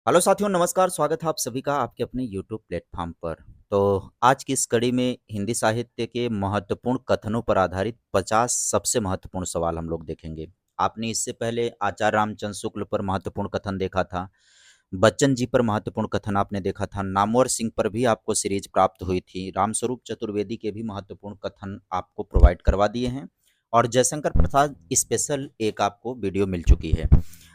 Hello साथियों, नमस्कार। स्वागत है आप सभी का आपके अपने यूट्यूब प्लेटफॉर्म पर। तो आज की इस कड़ी में हिंदी साहित्य के महत्वपूर्ण कथनों पर आधारित 50 सबसे महत्वपूर्ण सवाल हम लोग देखेंगे। आपने इससे पहले आचार्य रामचंद्र शुक्ल पर महत्वपूर्ण कथन देखा था, बच्चन जी पर महत्वपूर्ण कथन आपने देखा था, नामवर सिंह पर भी आपको सीरीज प्राप्त हुई थी, रामस्वरूप चतुर्वेदी के भी महत्वपूर्ण कथन आपको प्रोवाइड करवा दिए हैं और जयशंकर प्रसाद स्पेशल एक आपको वीडियो मिल चुकी है।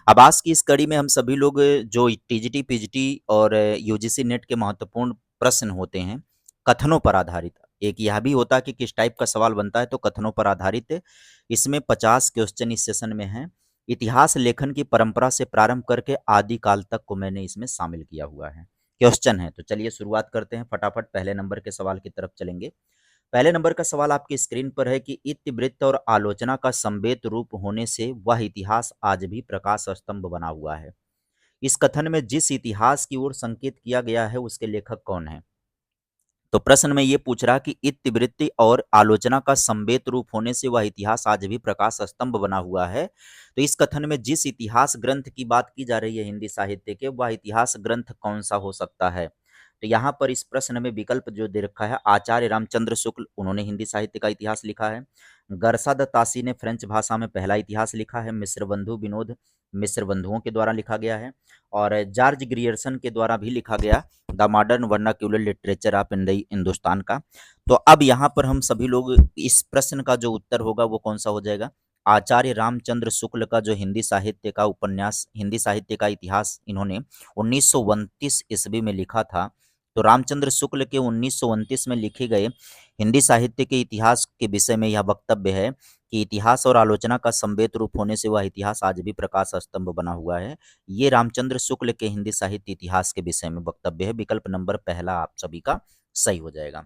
अब आज की इस कड़ी में हम सभी लोग जो टीजीटी, पीजीटी और यूजीसी नेट के महत्वपूर्ण प्रश्न होते हैं, कथनों पर आधारित। एक यह भी होता है कि किस टाइप का सवाल बनता है, तो कथनों पर आधारित है। इसमें 50 क्वेश्चन इस सेशन में हैं। इतिहास लेखन की परंपरा से प्रारंभ करके आदि काल तक को मैंने इसमें शामिल किया हुआ है। क्वेश्चन है, तो चलिए शुरुआत करते हैं। फटाफट पहले नंबर के सवाल की तरफ चलेंगे। पहले नंबर का सवाल आपकी स्क्रीन पर है कि इतिवृत्त और आलोचना का समवेत रूप होने से वह इतिहास आज भी प्रकाश स्तंभ बना हुआ है। इस कथन में जिस इतिहास की ओर संकेत किया गया है उसके लेखक कौन है? तो प्रश्न में ये पूछ रहा कि इतिवृत्ति और आलोचना का समवेत रूप होने से वह इतिहास आज भी प्रकाश स्तंभ बना हुआ है। तो इस कथन में जिस इतिहास ग्रंथ की बात की जा रही है हिंदी साहित्य के, वह इतिहास ग्रंथ कौन सा हो सकता है? तो यहाँ पर इस प्रश्न में विकल्प जो दे रखा है, आचार्य रामचंद्र शुक्ल, उन्होंने हिंदी साहित्य का इतिहास लिखा है। गरसाद तासी ने फ्रेंच भाषा में पहला इतिहास लिखा है। मिस्र बंधु विनोद, मिस्र बंधुओं के द्वारा लिखा गया है। और जॉर्ज ग्रियर्सन के द्वारा भी लिखा गया, the modern vernacular literature of Hindustan का। तो अब यहाँ पर हम सभी लोग इस प्रश्न का जो उत्तर होगा वो कौन सा हो जाएगा? आचार्य रामचंद्र शुक्ल का जो हिंदी साहित्य का उपन्यास, हिंदी साहित्य का इतिहास इन्होंने 1929 ईस्वी में लिखा था। तो रामचंद्र शुक्ल के 1929 में लिखे गए हिंदी साहित्य के इतिहास के विषय में यह वक्तव्य है कि इतिहास और आलोचना का समवेत रूप होने से वह इतिहास आज भी प्रकाश स्तंभ बना हुआ है। ये रामचंद्र शुक्ल के हिंदी साहित्य इतिहास के विषय में वक्तव्य है। विकल्प नंबर पहला आप सभी का सही हो जाएगा।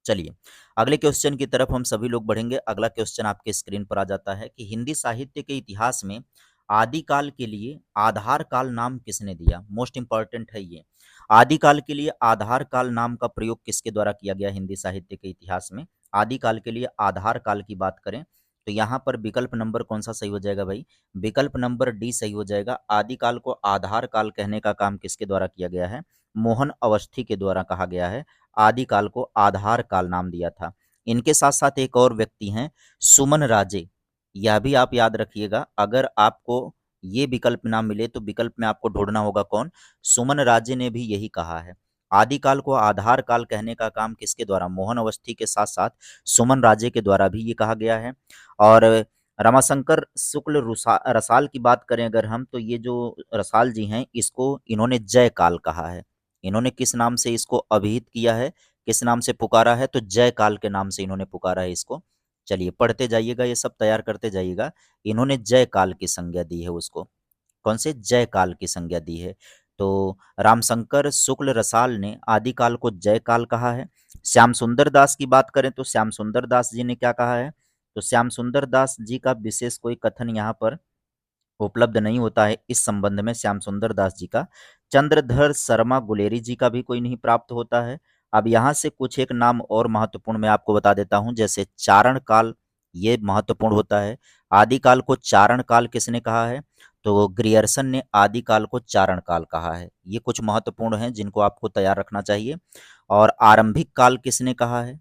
चलिए अगले क्वेश्चन की तरफ हम सभी लोग बढ़ेंगे। अगला क्वेश्चन आपके स्क्रीन पर आ जाता है कि हिंदी साहित्य के इतिहास में आदिकाल के लिए आधार काल नाम किसने दिया? मोस्ट इंपॉर्टेंट है ये। आदिकाल के लिए आधार काल नाम का प्रयोग किसके द्वारा किया गया हिंदी साहित्य के इतिहास में? आदिकाल के लिए आधार काल की बात करें तो यहाँ पर विकल्प नंबर कौन सा सही हो जाएगा भाई? विकल्प नंबर डी सही हो जाएगा। आदिकाल को आधार काल कहने का काम किसके द्वारा किया गया है? मोहन अवस्थी के द्वारा कहा गया है। आदिकाल को आधार काल नाम दिया था। इनके साथ साथ एक और व्यक्ति हैं, सुमन राजे। यह भी आप याद रखिएगा। अगर आपको ये विकल्प ना मिले तो विकल्प में आपको ढूंढना होगा कौन? सुमन राजे ने भी यही कहा है। आदिकाल को आधार काल कहने का काम किसके द्वारा? मोहन अवस्थी के साथ साथ सुमन राजे के द्वारा भी ये कहा गया है। और रमाशंकर शुक्ल रसाल की बात करें अगर हम, तो ये जो रसाल जी हैं इसको इन्होंने जय काल कहा है। इन्होंने किस नाम से इसको अभिहित किया है, किस नाम से पुकारा है? तो जय काल के नाम से इन्होंने पुकारा है इसको। चलिए पढ़ते जाइएगा, ये सब तैयार करते जाइएगा। इन्होंने जय काल की संज्ञा दी है उसको। कौन से? जय काल की संज्ञा दी है। तो रामशंकर शुक्ल रसाल ने आदिकाल को जय काल कहा है। श्याम सुंदर दास की बात करें तो श्याम सुंदर दास जी ने क्या कहा है? तो श्याम सुंदर दास जी का विशेष कोई कथन यहाँ पर उपलब्ध नहीं होता है इस संबंध में श्याम सुंदर दास जी का। चंद्रधर शर्मा गुलेरी जी का भी कोई नहीं प्राप्त होता है। अब यहाँ से कुछ एक नाम और महत्वपूर्ण मैं आपको बता देता हूँ, जैसे चारण काल, ये महत्वपूर्ण होता है। आदिकाल को चारण काल किसने कहा है? तो ग्रियर्सन ने आदिकाल को चारण काल कहा है। ये कुछ महत्वपूर्ण हैं जिनको आपको तैयार रखना चाहिए। और आरंभिक काल किसने कहा है?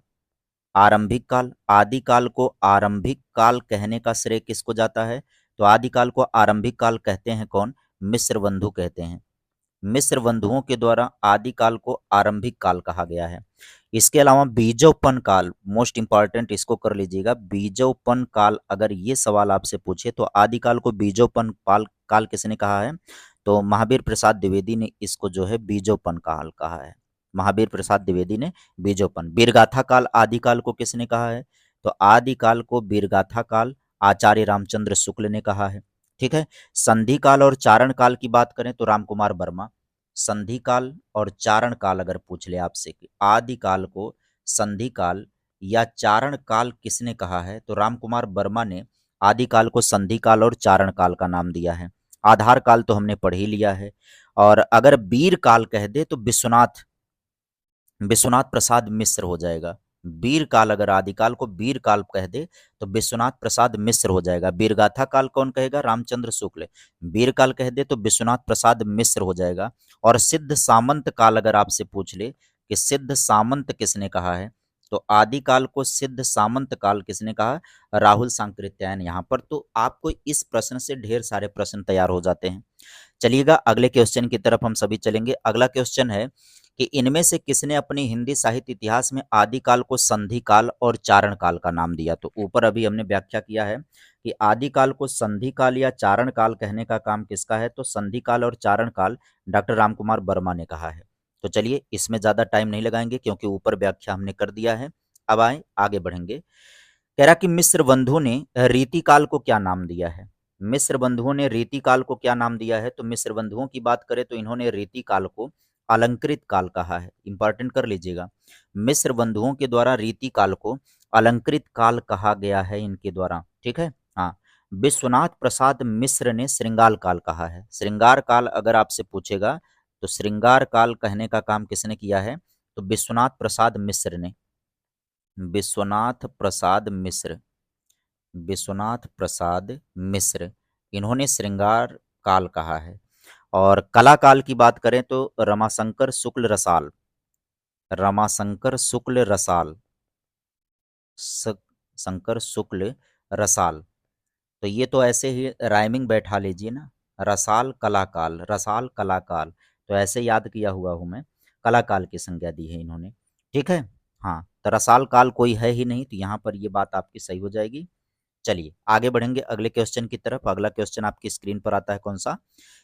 आरंभिक काल, आदिकाल को आरंभिक काल कहने का श्रेय किसको जाता है? तो आदिकाल को आरंभिक काल कहते हैं कौन? मिस्र बंधु कहते हैं। मिस्र बंधुओं के द्वारा आदिकाल को आरंभिक काल कहा गया है। इसके अलावा बीजोपन काल, मोस्ट इंपॉर्टेंट, इसको कर लीजिएगा। बीजोपन काल, अगर ये सवाल आपसे पूछे तो आदिकाल को बीजोपन काल किसने कहा है? तो महावीर प्रसाद द्विवेदी ने इसको जो है बीजोपन काल कहा है। महावीर प्रसाद द्विवेदी ने बीजोपन। वीरगाथा काल आदिकाल को किसने कहा है? तो आदिकाल को वीरगाथा काल आचार्य रामचंद्र शुक्ल ने कहा है। ठीक है। संधि काल और चारण काल की बात करें तो रामकुमार वर्मा। संधि काल और चारण काल अगर पूछ ले आपसे कि आदिकाल को संधि काल या चारण काल किसने कहा है, तो रामकुमार वर्मा ने आदिकाल को संधि काल और चारण काल का नाम दिया है। आधार काल तो हमने पढ़ ही लिया है। और अगर वीर काल कह दे तो विश्वनाथ विश्वनाथ प्रसाद मिश्र हो जाएगा। वीर काल, अगर आदिकाल को वीर काल कह दे तो विश्वनाथ प्रसाद मिश्र हो जाएगा। वीरगाथा काल कौन कहेगा? रामचंद्र शुक्ल। वीर काल कह दे तो विश्वनाथ प्रसाद मिश्र हो जाएगा। और सिद्ध सामंत काल अगर आपसे पूछ ले कि सिद्ध सामंत किसने कहा है, तो आदिकाल को सिद्ध सामंत काल किसने कहा? राहुल सांकृत्यायन। यहाँ पर तो आपको इस प्रश्न से ढेर सारे प्रश्न तैयार हो जाते हैं। चलिएगा अगले क्वेश्चन की तरफ हम सभी चलेंगे। अगला क्वेश्चन है कि इनमें से किसने अपने हिंदी साहित्य इतिहास में आदिकाल को संधि काल और चारण काल का नाम दिया? तो ऊपर अभी हमने व्याख्या किया है कि आदिकाल को संधि काल या चारण काल कहने का काम किसका है, तो संधि काल और चारण काल डॉक्टर रामकुमार वर्मा ने कहा है। तो चलिए इसमें ज़्यादा टाइम नहीं लगाएंगे क्योंकि ऊपर व्याख्या हमने कर दिया है। अब आए आगे बढ़ेंगे। कह रहा कि मिस्र बंधु ने रीति काल को क्या नाम दिया है? मिस्र बंधुओं ने रीति काल को क्या नाम दिया है? तो मिस्र बंधुओं की बात करें तो इन्होंने रीति काल को अलंकृत काल कहा है। इंपॉर्टेंट कर लीजिएगा, मिस्र बंधुओं के द्वारा रीति काल को अलंकृत काल कहा गया है इनके द्वारा। ठीक है, हाँ। विश्वनाथ प्रसाद मिश्र ने श्रृंगार काल कहा है। श्रृंगार काल अगर आपसे पूछेगा तो श्रृंगार काल कहने का काम किसने किया है? तो विश्वनाथ प्रसाद मिश्र ने। विश्वनाथ प्रसाद मिश्र, विश्वनाथ प्रसाद मिश्र, इन्होंने श्रृंगार काल कहा है। और कला काल की बात करें तो रमाशंकर शुक्ल रसाल, रमाशंकर शुक्ल रसाल, शंकर शुक्ल रसाल। तो ये तो ऐसे ही राइमिंग बैठा लीजिए ना, रसाल कलाकाल, रसाल कलाकाल। तो ऐसे याद किया हुआ हूँ मैं, कलाकाल की संज्ञा दी है इन्होंने। ठीक है, हाँ। तो रसाल काल कोई है ही नहीं, तो यहाँ पर ये बात आपकी सही हो जाएगी। चलिए आगे बढ़ेंगे अगले क्वेश्चन की तरफ। अगला क्वेश्चन आपकी स्क्रीन पर आता है, कौन सा?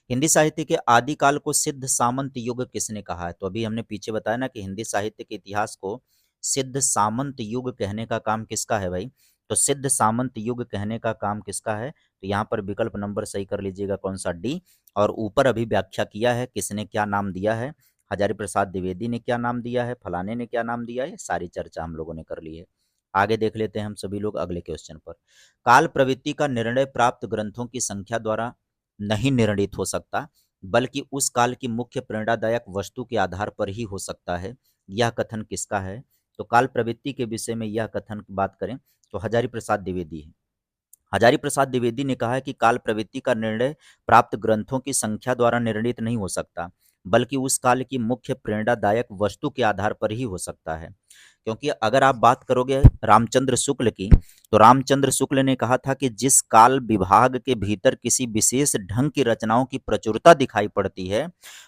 हिंदी साहित्य के आदिकाल को सिद्ध सामंत युग किसने कहा है? तो अभी हमने पीछे बताया ना कि हिंदी साहित्य के इतिहास को सिद्ध सामंत युग कहने का काम किसका है भाई? तो सिद्ध सामंत युग कहने का काम किसका है? तो यहाँ पर विकल्प नंबर सही कर लीजिएगा, कौन सा? डी। और ऊपर अभी व्याख्या किया है किसने क्या नाम दिया है। हजारी प्रसाद द्विवेदी ने क्या नाम दिया है, फलाने ने क्या नाम दिया है, सारी चर्चा हम लोगों ने कर ली है। आगे देख लेते हैं हम सभी लोग अगले क्वेश्चन पर। काल प्रवृत्ति का निर्णय प्राप्त ग्रंथों की संख्या द्वारा नहीं निर्णित हो सकता, बल्कि उस काल की मुख्य प्रेरणादायक वस्तु के आधार पर ही हो सकता है। यह कथन किसका है? तो काल प्रवृत्ति के विषय में यह कथन की बात करें तो हजारी प्रसाद द्विवेदी है। हजारी प्रसाद द्विवेदी ने कहा है कि काल प्रवृत्ति का निर्णय प्राप्त ग्रंथों की संख्या द्वारा निर्णित नहीं हो सकता, बल्कि उस काल की मुख्य प्रेरणादायक वस्तु के आधार पर ही हो सकता है। क्योंकि अगर आप बात करोगे रामचंद्र शुक्ल की, तो रामचंद्र शुक्ल ने कहा था कि जिस काल विभाग के भीतर किसी विशेष ढंग की रचनाओं की प्रचुरता दिखाई पड़ती है,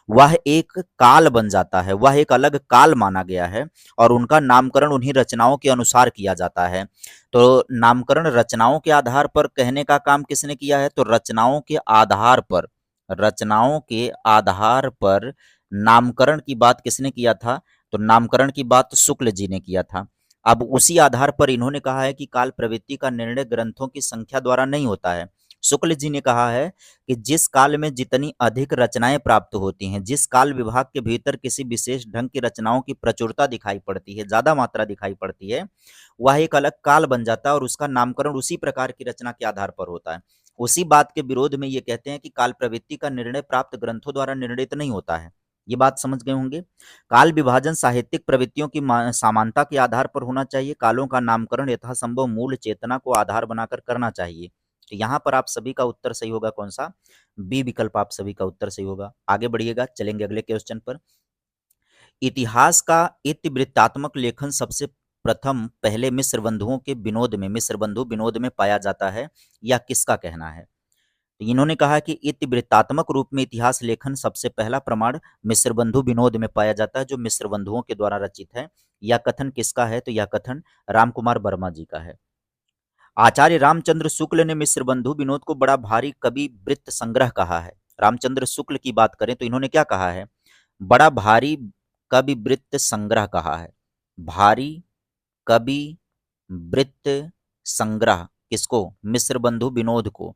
वह एक काल बन जाता है, वह एक अलग काल माना गया है, और उनका नामकरण उन्हीं रचनाओं के अनुसार किया जाता है। तो नामकरण रचनाओं के आधार पर कहने का काम किसने किया है? तो रचनाओं के आधार पर, रचनाओं के आधार पर नामकरण की बात किसने किया था? तो नामकरण की बात शुक्ल जी ने किया था। अब उसी आधार पर इन्होंने कहा है कि काल प्रवृत्ति का निर्णय ग्रंथों की संख्या द्वारा नहीं होता है। शुक्ल जी ने कहा है कि जिस काल में जितनी अधिक रचनाएं प्राप्त होती हैं, जिस काल विभाग के भीतर किसी विशेष ढंग की रचनाओं की प्रचुरता दिखाई पड़ती है, ज्यादा मात्रा दिखाई पड़ती है, वह एक अलग काल बन जाता है और उसका नामकरण उसी प्रकार की रचना के आधार पर होता है। उसी बात के विरोध में ये कहते हैं कि काल प्रवृत्ति का निर्णय प्राप्त ग्रंथों द्वारा निर्णित नहीं होता है। ये बात समझ गए होंगे। काल विभाजन साहित्यिक प्रवृत्तियों की समानता के आधार पर होना चाहिए। कालों का नामकरण यथासंभव मूल चेतना को आधार बनाकर करना चाहिए। तो यहाँ पर आप सभी का उत्तर सही होगा, कौन सा? बी विकल्प आप सभी का उत्तर सही होगा। आगे बढ़िएगा, चलेंगे अगले क्वेश्चन पर। इतिहास का इतिवृत्तात्मक लेखन सबसे प्रथम पहले मिस्र बंधुओं के विनोद में, मिस्र बंधु विनोद में पाया जाता है, या किसका कहना है? तो इन्होंने कहा कि इतिवृत्तात्मक रूप में इतिहास लेखन सबसे पहला प्रमाण मिस्र बंधु विनोद में पाया जाता है, जो मिस्र बंधुओं के द्वारा रचित है। यह कथन किसका है? तो यह कथन रामकुमार वर्मा जी का है। आचार्य रामचंद्र शुक्ल ने मिस्र बंधु विनोद को बड़ा भारी कवि वृत्त संग्रह कहा है। रामचंद्र शुक्ल की बात करें तो इन्होंने क्या कहा है? बड़ा भारी कवि वृत्त संग्रह कहा है। भारी कवि वृत्त संग्रह किसको? मिस्र बंधु विनोद को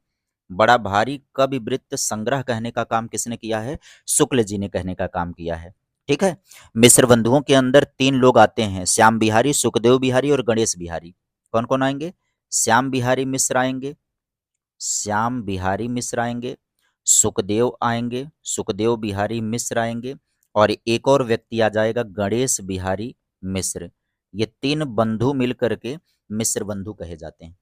बड़ा भारी कवि वृत्त संग्रह कहने का काम किसने किया है? शुक्ल जी ने कहने का काम किया है। ठीक है। मिस्र बंधुओं के अंदर तीन लोग आते हैं, श्याम बिहारी, सुखदेव बिहारी और गणेश बिहारी। कौन कौन आएंगे? श्याम बिहारी मिश्र आएंगे, श्याम बिहारी मिश्र आएंगे, सुखदेव आएंगे, सुखदेव बिहारी मिश्र आएंगे, और एक और व्यक्ति आ जाएगा, गणेश बिहारी मिश्र। ये 3 बंधु मिल करके मिस्र बंधु कहे जाते हैं।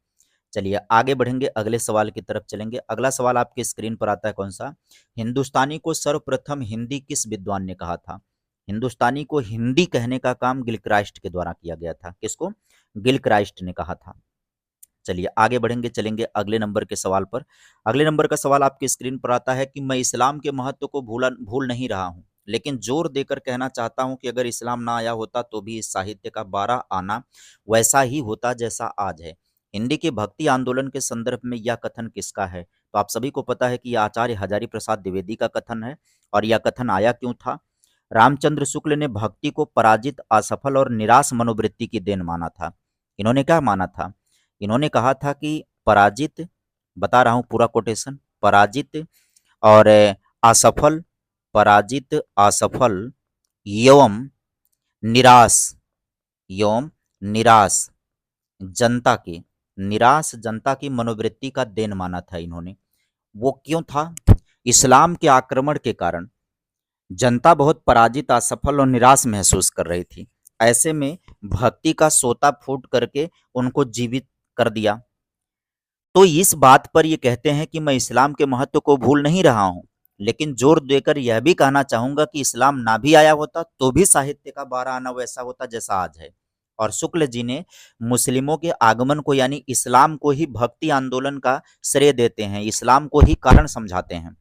चलिए आगे बढ़ेंगे, अगले सवाल की तरफ चलेंगे। अगला सवाल आपकी स्क्रीन पर आता है कौन सा? हिंदुस्तानी को सर्वप्रथम हिंदी किस विद्वान ने कहा था? हिंदुस्तानी को हिंदी कहने का काम गिलक्राइस्ट के द्वारा किया गया था। किसको? गिलक्राइस्ट ने कहा था। चलिए आगे बढ़ेंगे, चलेंगे अगले नंबर के सवाल पर। अगले नंबर का सवाल आपकी स्क्रीन पर आता है कि मैं इस्लाम के महत्व को भूल नहीं रहा हूँ, लेकिन जोर देकर कहना चाहता हूँ कि अगर इस्लाम ना आया होता तो भी इस साहित्य का 12 आना वैसा ही होता जैसा आज है। हिंदी के भक्ति आंदोलन के संदर्भ में यह कथन किसका है? तो आप सभी को पता है कि यह आचार्य हजारी प्रसाद द्विवेदी का कथन है। और यह कथन आया क्यों था? रामचंद्र शुक्ल ने भक्ति को पराजित, असफल और निराश मनोवृत्ति की देन माना था। इन्होंने क्या माना था? इन्होंने कहा था कि पराजित, बता रहा हूं पूरा कोटेशन, पराजित और असफल, पराजित असफल एवं निराश, एवं निराश जनता की, निराश जनता की मनोवृत्ति का देन माना था इन्होंने। वो क्यों था? इस्लाम के आक्रमण के कारण जनता बहुत पराजित, असफल और निराश महसूस कर रही थी। ऐसे में भक्ति का सोता फूट करके उनको जीवित कर दिया। तो इस बात पर ये कहते हैं कि मैं इस्लाम के महत्व को भूल नहीं रहा हूँ, लेकिन जोर देकर यह भी कहना चाहूंगा कि इस्लाम ना भी आया होता तो भी साहित्य का 12 आना वैसा होता जैसा आज है। और शुक्ल जी ने मुस्लिमों के आगमन को यानी इस्लाम को ही भक्ति आंदोलन का श्रेय देते हैं, इस्लाम को ही कारण समझाते हैं।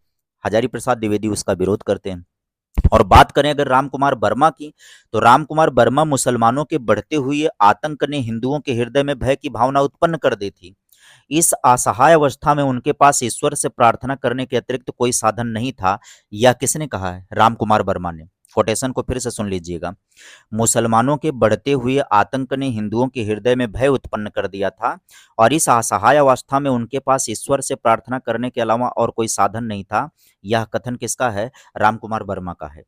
हजारी प्रसाद द्विवेदी उसका विरोध करते हैं। और बात करें अगर रामकुमार वर्मा की, तो रामकुमार वर्मा मुसलमानों के बढ़ते हुए आतंक ने हिंदुओं के हृदय में भय की भावना उत्पन्न कर दी थी। इस असहाय अवस्था में उनके पास ईश्वर से प्रार्थना करने के अतिरिक्त कोई साधन नहीं था। यह किसने कहा है? रामकुमार वर्मा ने। कोटेशन को फिर से सुन लीजिएगा। मुसलमानों के बढ़ते हुए आतंक ने हिंदुओं के हृदय में भय उत्पन्न कर दिया था, और इस असहाय अवस्था में उनके पास ईश्वर से प्रार्थना करने के अलावा और कोई साधन नहीं था। यह कथन किसका है? रामकुमार वर्मा का है।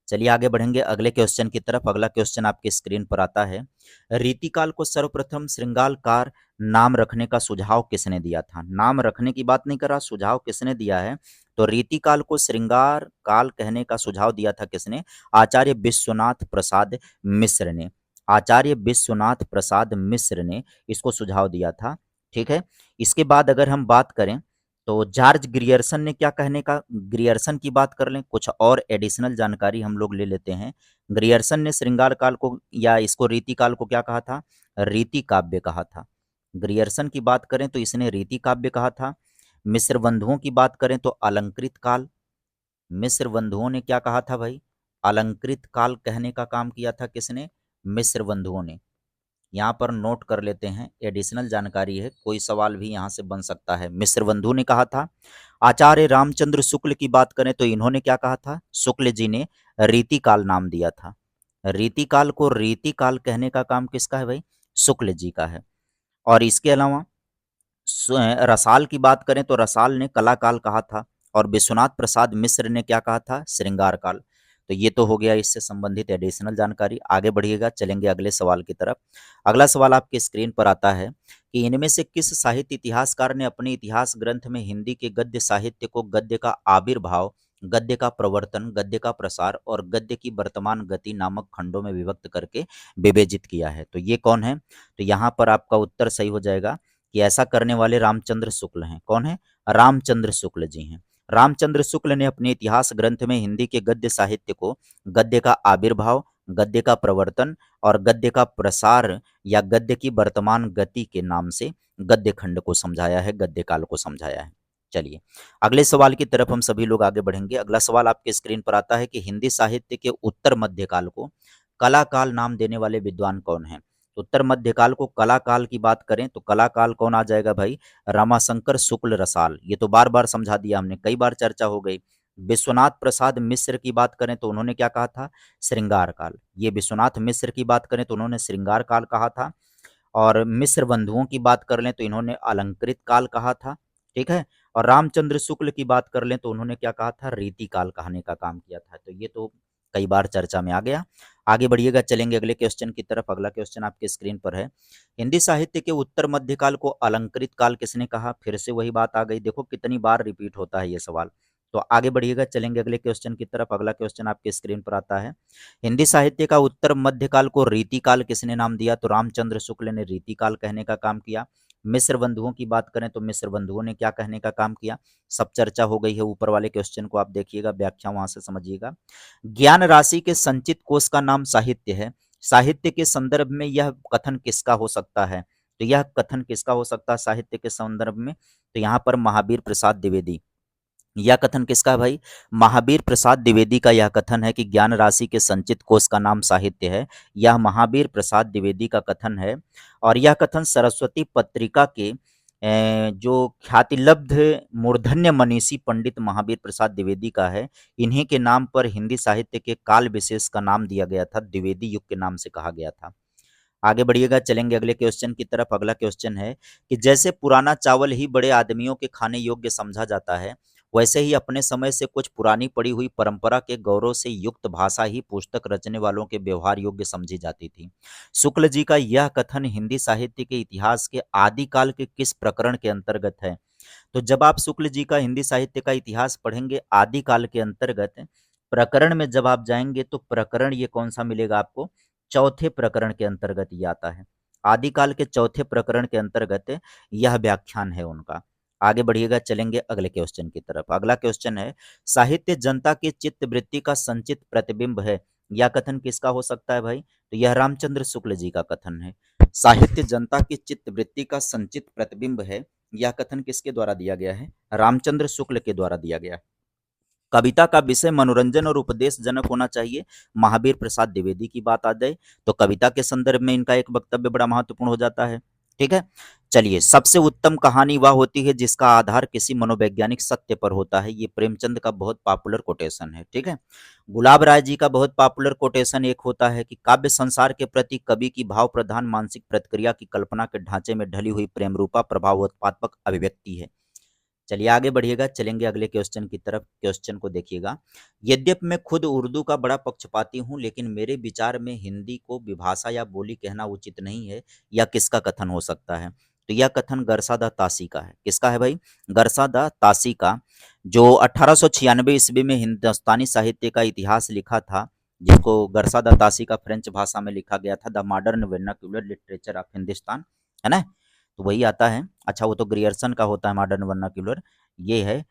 चलिए आगे बढ़ेंगे अगले क्वेश्चन की तरफ। अगला क्वेश्चन आपकी स्क्रीन पर आता है, रीतिकाल को सर्वप्रथम श्रृंगालकार नाम रखने का सुझाव किसने दिया था? नाम रखने की बात नहीं कर रहा, सुझाव किसने दिया है? तो रीतिकाल को श्रृंगार काल कहने का सुझाव दिया था किसने? आचार्य विश्वनाथ प्रसाद मिश्र ने। आचार्य विश्वनाथ प्रसाद मिश्र ने इसको सुझाव दिया था। ठीक है। इसके बाद अगर हम बात करें तो जॉर्ज ग्रियर्सन ने क्या कहने का, ग्रियर्सन की बात कर लें, कुछ और एडिशनल जानकारी हम लोग ले लेते हैं। ग्रियर्सन ने श्रृंगार काल को या इसको रीति काल को क्या कहा था? रीति काव्य कहा था। ग्रियर्सन की बात करें तो इसने रीति काव्य कहा था। मिस्र बंधुओं की बात करें तो अलंकृत काल। मिस्र बंधुओं ने क्या कहा था भाई? अलंकृत काल कहने का काम किया था किसने? मिस्र बंधुओं ने। यहाँ पर नोट कर लेते हैं, एडिशनल जानकारी है, कोई सवाल भी यहाँ से बन सकता है। मिस्र बंधु ने कहा था। आचार्य रामचंद्र शुक्ल की बात करें तो इन्होंने क्या कहा था? शुक्ल जी ने रीतिकाल नाम दिया था। रीतिकाल को रीतिकाल कहने का काम किसका है भाई? शुक्ल जी का है। और इसके अलावा रसाल की बात करें तो रसाल ने कलाकाल कहा था, और विश्वनाथ प्रसाद मिश्र ने क्या कहा था? श्रृंगार काल। तो ये तो हो गया इससे संबंधित एडिशनल जानकारी। आगे बढ़िएगा, चलेंगे अगले सवाल की तरफ। अगला सवाल आपके स्क्रीन पर आता है कि इनमें से किस साहित्य इतिहासकार ने अपने इतिहास ग्रंथ में हिंदी के गद्य साहित्य को गद्य का आविर्भाव, गद्य का प्रवर्तन, गद्य का प्रसार और गद्य की वर्तमान गति नामक खंडों में विभक्त करके विवेचित किया है? तो ये कौन है? तो यहाँ पर आपका उत्तर सही हो जाएगा कि ऐसा करने वाले रामचंद्र शुक्ल हैं। कौन है? रामचंद्र शुक्ल जी हैं। रामचंद्र शुक्ल ने अपने इतिहास ग्रंथ में हिंदी के गद्य साहित्य को गद्य का आविर्भाव, गद्य का प्रवर्तन और गद्य का प्रसार या गद्य की वर्तमान गति के नाम से गद्य खंड को समझाया है, गद्य काल को समझाया है। चलिए अगले सवाल की तरफ हम सभी लोग आगे बढ़ेंगे। अगला सवाल आपके स्क्रीन पर आता है कि हिंदी साहित्य के उत्तर मध्य काल को कला काल नाम देने वाले विद्वान कौन हैं? उत्तर मध्यकाल को कला काल की बात करें तो कला काल कौन आ जाएगा भाई? रामाशंकर शुक्ल रसाल। ये तो बार बार समझा दिया हमने, कई बार चर्चा हो गई। विश्वनाथ प्रसाद मिश्र की बात करें तो उन्होंने क्या कहा था? श्रृंगार काल। ये विश्वनाथ मिश्र की बात करें तो उन्होंने श्रृंगार काल कहा था। और मिस्र बंधुओं की बात कर लें तो इन्होंने अलंकृत काल कहा था। ठीक है। और रामचंद्र शुक्ल की बात कर लें तो उन्होंने क्या कहा था? रीति काल कहने का काम किया था। तो ये तो कई बार चर्चा में आ गया। आगे बढ़िएगा, चलेंगे अगले क्वेश्चन की तरफ। अगला क्वेश्चन आपके स्क्रीन पर है, हिंदी साहित्य के उत्तर मध्यकाल को अलंकृत काल किसने कहा? फिर से वही बात आ गई, देखो कितनी बार रिपीट होता है ये सवाल। तो आगे बढ़िएगा, चलेंगे अगले क्वेश्चन की तरफ। अगला क्वेश्चन आपके स्क्रीन पर आता है। हिंदी साहित्य का उत्तर मध्यकाल को रीतिकाल किसने नाम दिया? तो रामचंद्र शुक्ल ने रीतिकाल कहने का काम किया। मिस्र बंधुओं की बात करें तो मिस्र बंधुओं ने क्या कहने का काम किया? सब चर्चा हो गई है, ऊपर वाले क्वेश्चन को आप देखिएगा, व्याख्या वहां से समझिएगा। ज्ञान राशि के संचित कोष का नाम साहित्य है। साहित्य के संदर्भ में यह कथन किसका हो सकता है? तो यह कथन किसका हो सकता है साहित्य के संदर्भ में? तो यहाँ पर महावीर प्रसाद द्विवेदी। यह कथन किसका है भाई? महावीर प्रसाद द्विवेदी का यह कथन है कि ज्ञान राशि के संचित कोष का नाम साहित्य है। यह महावीर प्रसाद द्विवेदी का कथन है। और यह कथन सरस्वती पत्रिका के जो ख्यातिलब्ध मूर्धन्य मनीषी पंडित महावीर प्रसाद द्विवेदी का है। इन्हीं के नाम पर हिंदी साहित्य के काल विशेष का नाम दिया गया था, द्विवेदी युग के नाम से कहा गया था। आगे बढ़िएगा, चलेंगे अगले क्वेश्चन की तरफ। अगला क्वेश्चन है कि जैसे पुराना चावल ही बड़े आदमियों के खाने योग्य समझा जाता है, वैसे ही अपने समय से कुछ पुरानी पड़ी हुई परंपरा के गौरव से युक्त भाषा ही पुस्तक रचने वालों के व्यवहार योग्य समझी जाती थी। शुक्ल जी का यह कथन हिंदी साहित्य के इतिहास के आदिकाल के किस प्रकरण के अंतर्गत है? तो जब आप शुक्ल जी का हिंदी साहित्य का इतिहास पढ़ेंगे आदिकाल के अंतर्गत, प्रकरण में जब आप जाएंगे तो प्रकरण ये कौन सा मिलेगा आपको? चौथे प्रकरण के अंतर्गत ये आता है। आदिकाल के चौथे प्रकरण के अंतर्गत यह व्याख्यान है उनका। आगे बढ़िएगा, चलेंगे अगले क्वेश्चन की तरफ। अगला क्वेश्चन है, साहित्य जनता की चित्त वृत्ति का संचित प्रतिबिंब है। यह कथन किसका हो सकता है भाई? तो यह रामचंद्र शुक्ल जी का कथन है। साहित्य जनता की चित्त वृत्ति का संचित प्रतिबिंब है। यह कथन किसके द्वारा दिया गया है? रामचंद्र शुक्ल के द्वारा दिया गया। कविता का विषय मनोरंजन और उपदेश जनक होना चाहिए। महावीर प्रसाद द्विवेदी की बात आ जाए तो कविता के संदर्भ में इनका एक वक्तव्य बड़ा महत्वपूर्ण हो जाता है। ठीक है, चलिए, सबसे उत्तम कहानी वह होती है जिसका आधार किसी मनोवैज्ञानिक सत्य पर होता है। ये प्रेमचंद का बहुत पॉपुलर कोटेशन है। ठीक है, गुलाब राय जी का बहुत पॉपुलर कोटेशन एक होता है कि काव्य संसार के प्रति कवि की भाव प्रधान मानसिक प्रतिक्रिया की कल्पना के ढांचे में ढली हुई प्रेम रूपा प्रभावोत्पादक अभिव्यक्ति है। चलिए आगे बढ़िएगा, चलेंगे अगले क्वेश्चन की तरफ। क्वेश्चन को देखिएगा। यद्यपि मैं खुद उर्दू का बड़ा पक्षपाती हूं, लेकिन मेरे विचार में हिंदी को विभाषा या बोली कहना उचित नहीं है। यह किसका कथन हो सकता है? तो यह कथन गरसादा तासी का है। किसका है भाई? गरसादा तासी का, जो 1896 ईस्वी में हिंदुस्तानी साहित्य का इतिहास लिखा था, जिसको गरसादा तासी का फ्रेंच भाषा में लिखा गया था, the modern vernacular literature of Hindustan, है ना? तो वही आता है। अच्छा, वो तो ग्रियर्सन का होता है मॉडर्न वर्नाक्यूलर। ये है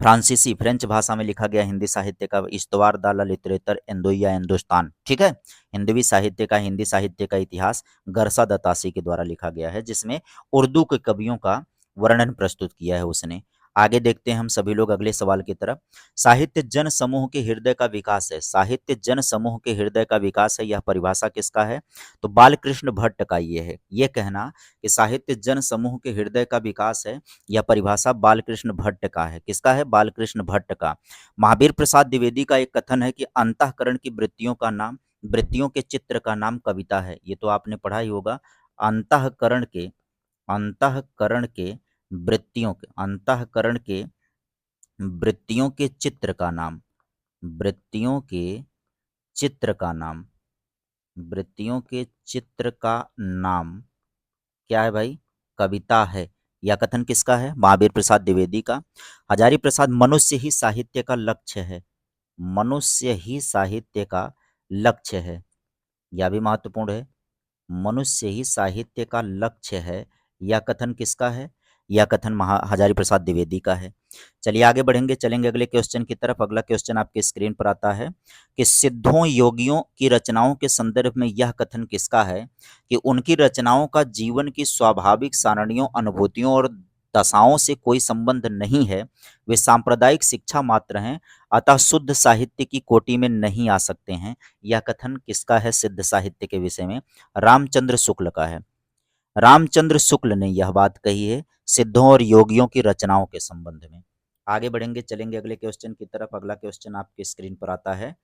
फ्रांसीसी फ्रेंच भाषा में लिखा गया हिंदी साहित्य का इस्तवार दाला लिटरेचर इंदोया हिंदुस्तान। ठीक है, हिंदवी साहित्य का, हिंदी साहित्य का इतिहास गरसा दतासी के द्वारा लिखा गया है, जिसमें उर्दू के कवियों का वर्णन प्रस्तुत किया है उसने। आगे देखते हैं हम सभी लोग अगले सवाल की तरफ। साहित्य जन समूह के हृदय का विकास है। साहित्य जन समूह के हृदय का विकास है, यह परिभाषा किसका है? तो बालकृष्ण भट्ट का ये है। ये कहना कि साहित्य जन समूह के हृदय का विकास है, यह परिभाषा बालकृष्ण भट्ट का है। किसका है? बालकृष्ण भट्ट का। महावीर प्रसाद द्विवेदी का एक कथन है कि अंतःकरण की वृत्तियों का नाम, वृत्तियों के चित्र का नाम कविता है। ये तो आपने पढ़ा ही होगा। अंतःकरण के, अंतःकरण के वृत्तियों के, अंतःकरण के वृत्तियों के चित्र का नाम, वृत्तियों के चित्र का नाम, वृत्तियों के चित्र का नाम क्या है भाई? कविता है। यह कथन किसका है? महावीर प्रसाद द्विवेदी का। हजारी प्रसाद, मनुष्य ही साहित्य का लक्ष्य है। मनुष्य ही साहित्य का लक्ष्य है, यह भी महत्वपूर्ण है। मनुष्य ही साहित्य का लक्ष्य है, यह कथन किसका है? यह कथन हजारी प्रसाद द्विवेदी का है। चलिए आगे बढ़ेंगे, चलेंगे अगले क्वेश्चन की तरफ। अगला क्वेश्चन आपके स्क्रीन पर आता है कि सिद्धों योगियों की रचनाओं के संदर्भ में यह कथन किसका है कि उनकी रचनाओं का जीवन की स्वाभाविक सारणियों, अनुभूतियों और दशाओं से कोई संबंध नहीं है, वे सांप्रदायिक शिक्षा मात्र हैं, अतः शुद्ध साहित्य की कोटि में नहीं आ सकते हैं। यह कथन किसका है सिद्ध साहित्य के विषय में? रामचंद्र शुक्ल का है। रामचंद्र शुक्ल ने यह बात कही है सिद्धों और योगियों की रचनाओं के संबंध में। आगे बढ़ेंगे, चलेंगे अगले क्वेश्चन की तरफ। अगला क्वेश्चन आपके स्क्रीन पर आता है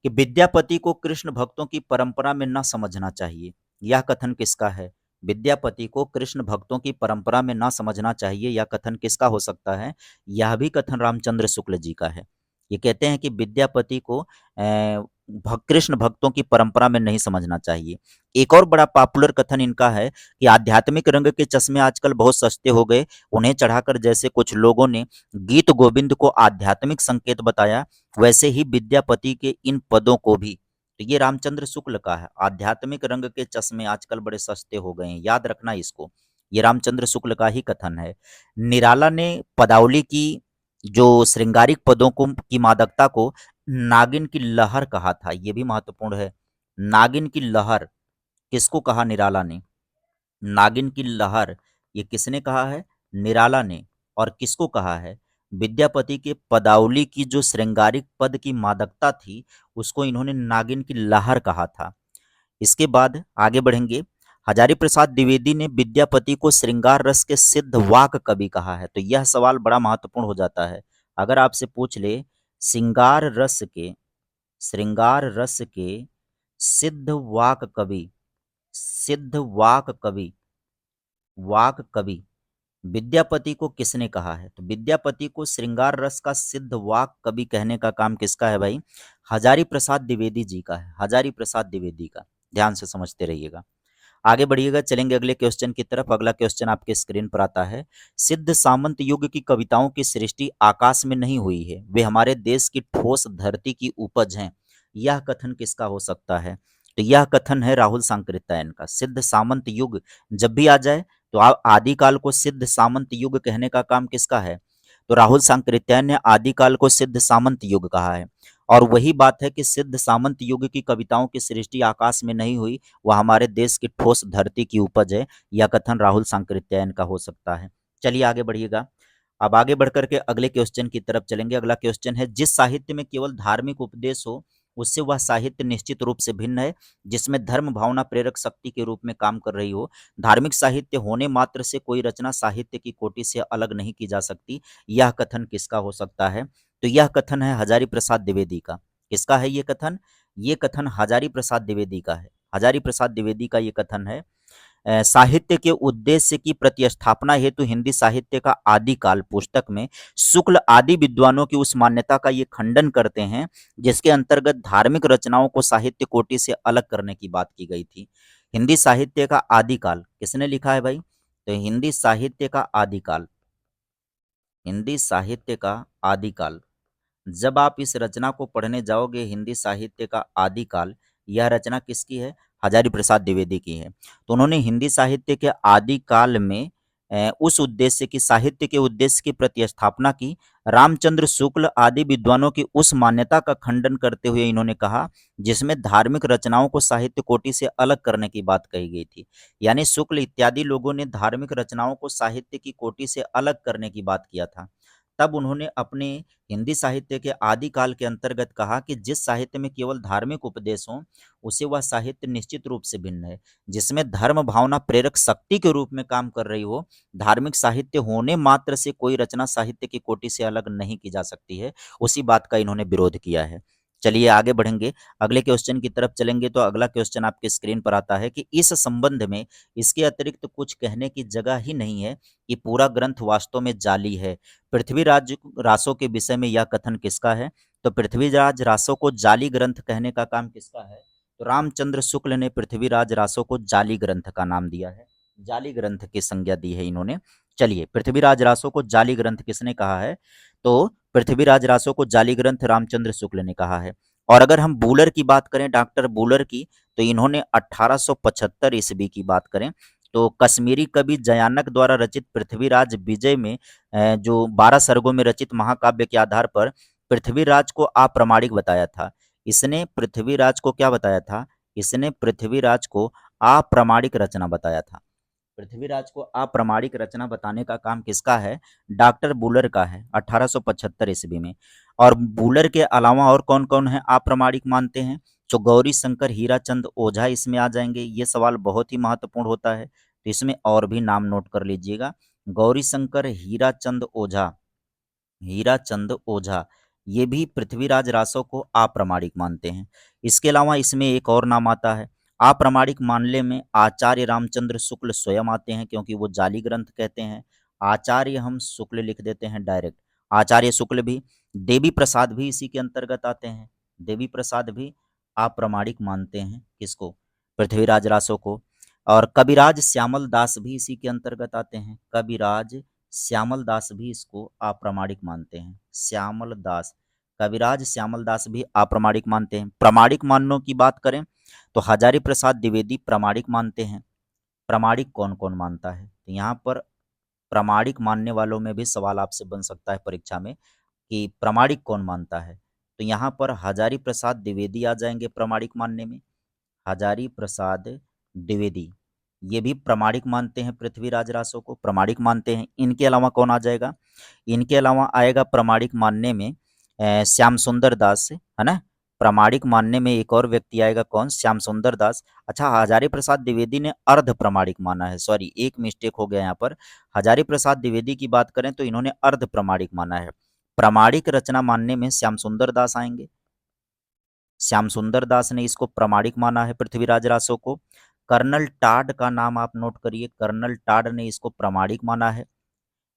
कि विद्यापति को कृष्ण भक्तों की परंपरा में न समझना चाहिए। यह कथन किसका है? विद्यापति को कृष्ण भक्तों की परंपरा में न समझना चाहिए, यह कथन किसका हो सकता है? यह भी कथन रामचंद्र शुक्ल जी का है। ये कहते हैं कि विद्यापति को कृष्ण भक्तों की परंपरा में नहीं समझना चाहिए। एक और बड़ा पॉपुलर कथन इनका है कि आध्यात्मिक रंग के चश्मे आजकल बहुत सस्ते हो गए, उन्हें चढ़ाकर जैसे कुछ लोगों ने गीत गोविंद को आध्यात्मिक संकेत बताया, वैसे ही विद्यापति के इन पदों को भी। तो ये रामचंद्र शुक्ल का है, आध्यात्मिक रंग के चश्मे आजकल बड़े सस्ते हो गए हैं, याद रखना इसको। ये रामचंद्र शुक्ल का ही कथन है। निराला ने पदावली की जो श्रृंगारिक पदों को की मादकता को नागिन की लहर कहा था, ये भी महत्वपूर्ण है। नागिन की लहर किसको कहा निराला ने? नागिन की लहर ये किसने कहा है? निराला ने। और किसको कहा है? विद्यापति के पदावली की जो श्रृंगारिक पद की मादकता थी, उसको इन्होंने नागिन की लहर कहा था। इसके बाद आगे बढ़ेंगे। हजारी प्रसाद द्विवेदी ने विद्यापति को श्रृंगार रस के सिद्ध वाक कवि कहा है। तो यह सवाल बड़ा महत्वपूर्ण हो जाता है। अगर आपसे पूछ ले श्रृंगार रस के श्रृंगार रस के सिद्ध वाक कवि, सिद्ध वाक कवि विद्यापति को किसने कहा है? तो विद्यापति को श्रृंगार रस का सिद्ध वाक कवि कहने का काम किसका है भाई? हजारी प्रसाद द्विवेदी जी का है, हजारी प्रसाद द्विवेदी का। ध्यान से समझते रहिएगा। आगे बढ़िएगा, चलेंगे अगले क्वेश्चन की तरफ। अगला क्वेश्चन आपके स्क्रीन पर आता है। सिद्ध सामंत युग की कविताओं की सृष्टि आकाश में नहीं हुई है, वे हमारे देश की ठोस धरती की उपज हैं। यह कथन किसका हो सकता है? तो यह कथन है राहुल सांकृत्यायन का। सिद्ध सामंत युग जब भी आ जाए तो आदिकाल को सिद्ध सामंत युग कहने का काम किसका है? तो राहुल सांकृत्यायन ने आदिकाल को सिद्ध सामंत युग कहा है। और वही बात है कि सिद्ध सामंत युग की कविताओं की सृष्टि आकाश में नहीं हुई, वह हमारे देश की ठोस धरती की उपज है। यह कथन राहुल सांकृत्यायन का हो सकता है। चलिए आगे बढ़िएगा। अब आगे बढ़कर के अगले क्वेश्चन की तरफ चलेंगे। अगला क्वेश्चन है, जिस साहित्य में केवल धार्मिक उपदेश हो उससे वह साहित्य निश्चित रूप से भिन्न है, जिसमें धर्म भावना प्रेरक शक्ति के रूप में काम कर रही हो। धार्मिक साहित्य होने मात्र से कोई रचना साहित्य की कोटि से अलग नहीं की जा सकती। यह कथन किसका हो सकता है? तो यह कथन है हजारी प्रसाद द्विवेदी का। किसका है ये कथन? ये कथन हजारी प्रसाद द्विवेदी का है। हजारी प्रसाद द्विवेदी का ये कथन है। साहित्य के उद्देश्य की प्रतिस्थापना हेतु हिंदी साहित्य का आदिकाल पुस्तक में शुक्ल आदि विद्वानों की उस मान्यता का ये खंडन करते हैं जिसके अंतर्गत धार्मिक रचनाओं को साहित्य कोटि से अलग करने की बात की गई थी। हिंदी साहित्य का आदिकाल किसने लिखा है भाई? तो हिंदी साहित्य का आदिकाल, हिंदी साहित्य का आदिकाल, जब आप इस रचना को पढ़ने जाओगे, हिंदी साहित्य का आदिकाल, यह रचना किसकी है? हजारी प्रसाद द्विवेदी की है। तो उन्होंने हिंदी साहित्य के आदिकाल में उस उद्देश्य की, साहित्य के उद्देश्य की प्रतिस्थापना की। रामचंद्र शुक्ल आदि विद्वानों की उस मान्यता का खंडन करते हुए इन्होंने कहा जिसमें धार्मिक रचनाओं को साहित्य कोटि से अलग करने की बात कही गई थी। यानी शुक्ल इत्यादि लोगों ने धार्मिक रचनाओं को साहित्य की कोटि से अलग करने की बात किया था। तब उन्होंने अपने हिंदी साहित्य के आदिकाल के अंतर्गत कहा कि जिस साहित्य में केवल धार्मिक उपदेश हों उसे वह साहित्य निश्चित रूप से भिन्न है, जिसमें धर्म भावना प्रेरक शक्ति के रूप में काम कर रही हो। धार्मिक साहित्य होने मात्र से कोई रचना साहित्य की कोटि से अलग नहीं की जा सकती है। उसी बात का इन्होंने विरोध किया है। चलिए आगे बढ़ेंगे, अगले क्वेश्चन की तरफ चलेंगे। तो अगला क्वेश्चन आपके स्क्रीन पर आता है कि इस संबंध में इसके अतिरिक्त कुछ कहने की जगह ही नहीं है कि पूरा ग्रंथ वास्तव में जाली है। पृथ्वीराज रासो के विषय में यह कथन किसका है? तो पृथ्वीराज रासो को जाली ग्रंथ कहने का काम किसका है? तो रामचंद्र शुक्ल ने पृथ्वीराज रासो को जाली ग्रंथ का नाम दिया है, जाली ग्रंथ की संज्ञा दी है इन्होंने। चलिए, पृथ्वीराज रासो को जाली ग्रंथ किसने कहा है? तो पृथ्वीराज रासो को जाली ग्रंथ रामचंद्र शुक्ल ने कहा है। और अगर हम बूलर की बात करें, डॉक्टर बूलर की, तो इन्होंने 1875 ईस्वी की बात करें तो कश्मीरी कवि जयानक द्वारा रचित पृथ्वीराज विजय में जो 12 सर्गों में रचित महाकाव्य के आधार पर पृथ्वीराज को अप्रामाणिक बताया था। इसने पृथ्वीराज को क्या बताया था? इसने पृथ्वीराज को अप्रामाणिक रचना बताया था। पृथ्वीराज को अप्रामाणिक रचना बताने का काम किसका है? डॉक्टर बूलर का है, 1875 ईस्वी में। और बूलर के अलावा और कौन कौन है अप्रामाणिक मानते हैं? तो गौरी शंकर हीराचंद ओझा इसमें आ जाएंगे। ये सवाल बहुत ही महत्वपूर्ण होता है, तो इसमें और भी नाम नोट कर लीजिएगा। गौरी शंकर हीराचंद ओझा, हीराचंद ओझा, ये भी पृथ्वीराज रासो को अप्रामाणिक मानते हैं। इसके अलावा इसमें एक और नाम आता है अप्रामाणिक मानने में, आचार्य रामचंद्र शुक्ल स्वयं आते हैं, क्योंकि वो जाली ग्रंथ कहते हैं। आचार्य हम शुक्ल लिख देते हैं डायरेक्ट, आचार्य शुक्ल भी। देवी प्रसाद भी इसी के अंतर्गत आते हैं, देवी प्रसाद भी अप्रामाणिक मानते हैं किसको? पृथ्वीराज रासो को। और कविराज श्यामल दास भी इसी के अंतर्गत आते हैं। कविराज श्यामल दास भी इसको अप्रामाणिक मानते हैं। श्यामल दास, कविराज श्यामल दास भी अप्रामाणिक मानते हैं। प्रामाणिक मानने की बात करें तो हजारी प्रसाद द्विवेदी प्रामाणिक मानते हैं। प्रामाणिक कौन कौन मानता है? तो यहाँ पर प्रामाणिक मानने वालों में भी सवाल आपसे बन सकता है परीक्षा में कि प्रामाणिक कौन मानता है। तो यहाँ पर हजारी प्रसाद द्विवेदी आ जाएंगे प्रामाणिक मानने में। हजारी प्रसाद द्विवेदी ये भी प्रामाणिक मानते हैं, पृथ्वीराज रासो को प्रामाणिक मानते हैं। इनके अलावा कौन आ जाएगा? इनके अलावा आएगा प्रामाणिक मानने में श्याम सुंदर दास, है ना। प्रामाणिक मानने में एक और व्यक्ति आएगा, कौन? श्याम सुंदर दास। अच्छा, हजारी प्रसाद द्विवेदी ने अर्ध प्रामाणिक माना है, सॉरी एक मिस्टेक हो गया यहाँ पर। हजारी प्रसाद द्विवेदी की बात करें तो इन्होंने अर्ध प्रामाणिक माना है। प्रामाणिक रचना मानने में श्याम सुंदर दास आएंगे। श्याम सुंदर दास ने इसको प्रामाणिक माना है, पृथ्वीराज रासो को। कर्नल टाड का नाम आप नोट करिए, कर्नल टाड ने इसको प्रामाणिक माना है।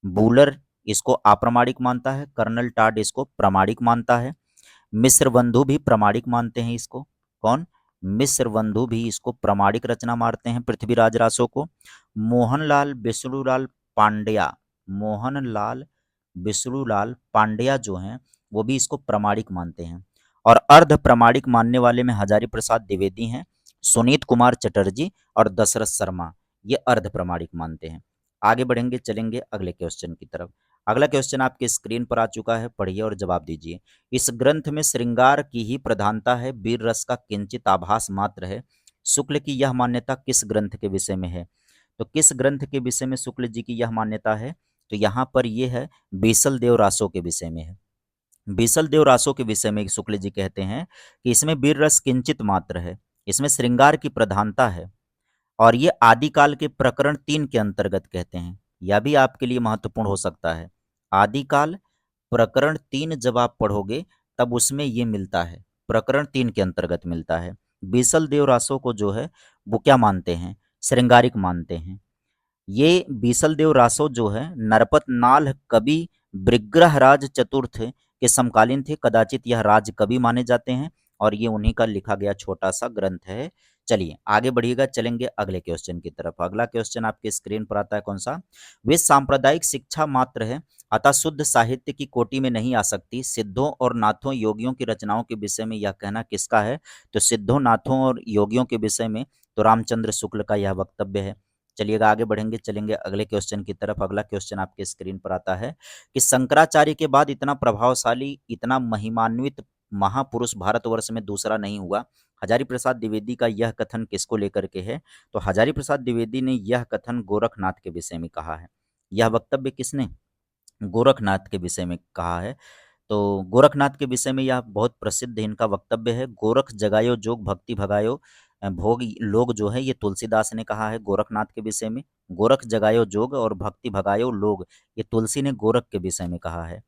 बूलर इसको अप्रामाणिक मानता है, कर्नल टाड इसको प्रामाणिक मानता है। मिस्र बंधु भी प्रामाणिक मानते हैं इसको। कौन? मिस्र बंधु भी इसको प्रामाणिक रचना मानते हैं, पृथ्वीराज रासो को। मोहनलाल विष्णुलाल पांड्या, मोहनलाल विष्णुलाल पांड्या जो हैं वो भी इसको प्रामाणिक मानते हैं। और अर्ध प्रामाणिक मानने वाले में हजारी प्रसाद द्विवेदी हैं, सुनीत कुमार चटर्जी और दशरथ शर्मा, ये अर्ध प्रामाणिक मानते हैं। आगे बढ़ेंगे, चलेंगे अगले क्वेश्चन की तरफ। अगला क्वेश्चन आपके स्क्रीन पर आ चुका है, पढ़िए और जवाब दीजिए। इस ग्रंथ में श्रृंगार की ही प्रधानता है, वीर रस का किंचित आभास मात्र है। शुक्ल की यह मान्यता किस ग्रंथ के विषय में है? तो किस ग्रंथ के विषय में शुक्ल जी की यह मान्यता है? तो यहाँ पर यह है बीसल देव रासो के विषय में है। बीसल देव रासो के विषय में शुक्ल जी कहते हैं कि इसमें वीर रस किंचित मात्र है, इसमें श्रृंगार की प्रधानता है, और ये आदिकाल के प्रकरण 3 के अंतर्गत कहते हैं। यह भी आपके लिए महत्वपूर्ण हो सकता है। आदिकाल प्रकरण 3 जब आप पढ़ोगे तब उसमें ये मिलता है, प्रकरण 3 के अंतर्गत मिलता है। बीसल देव रासो को जो है वो क्या मानते हैं? श्रृंगारिक मानते हैं। ये बीसल देव रासो जो है नरपत नाल कवि ब्रिग्रहराज चतुर्थ के समकालीन थे, कदाचित यह राज कवि माने जाते हैं, और ये उन्हीं का लिखा गया छोटा सा ग्रंथ है। चलिए आगे बढ़िएगा, चलेंगे अगले क्वेश्चन की तरफ। अगला क्वेश्चन आपके स्क्रीन पर आता है, कौन सा? वे सांप्रदायिक शिक्षा मात्र है, अतः शुद्ध साहित्य की कोटि में नहीं आ सकती। सिद्धों और नाथों योगियों की रचनाओं के विषय में यह कहना किसका है? तो सिद्धों, नाथों और योगियों के विषय में तो रामचंद्र शुक्ल का यह वक्तव्य है। चलिएगा आगे बढ़ेंगे, चलेंगे अगले क्वेश्चन की तरफ। अगला क्वेश्चन आपके स्क्रीन पर आता है कि शंकराचार्य के बाद इतना प्रभावशाली, इतना महिमान्वित महापुरुष भारतवर्ष में दूसरा नहीं हुआ। हजारी प्रसाद द्विवेदी का यह कथन किसको लेकर के है? तो हजारी प्रसाद द्विवेदी ने यह कथन गोरखनाथ के विषय में कहा है। यह वक्तव्य किसने? गोरखनाथ के विषय में कहा है। तो गोरखनाथ के विषय में यह बहुत प्रसिद्ध इनका वक्तव्य है। गोरख जगायो जोग भक्ति भगायो भोग लोग जो है, ये तुलसीदास ने कहा है गोरखनाथ के विषय में। गोरख जगायो जोग और भक्ति भगायो लोग, ये तुलसी ने गोरख के विषय में कहा है।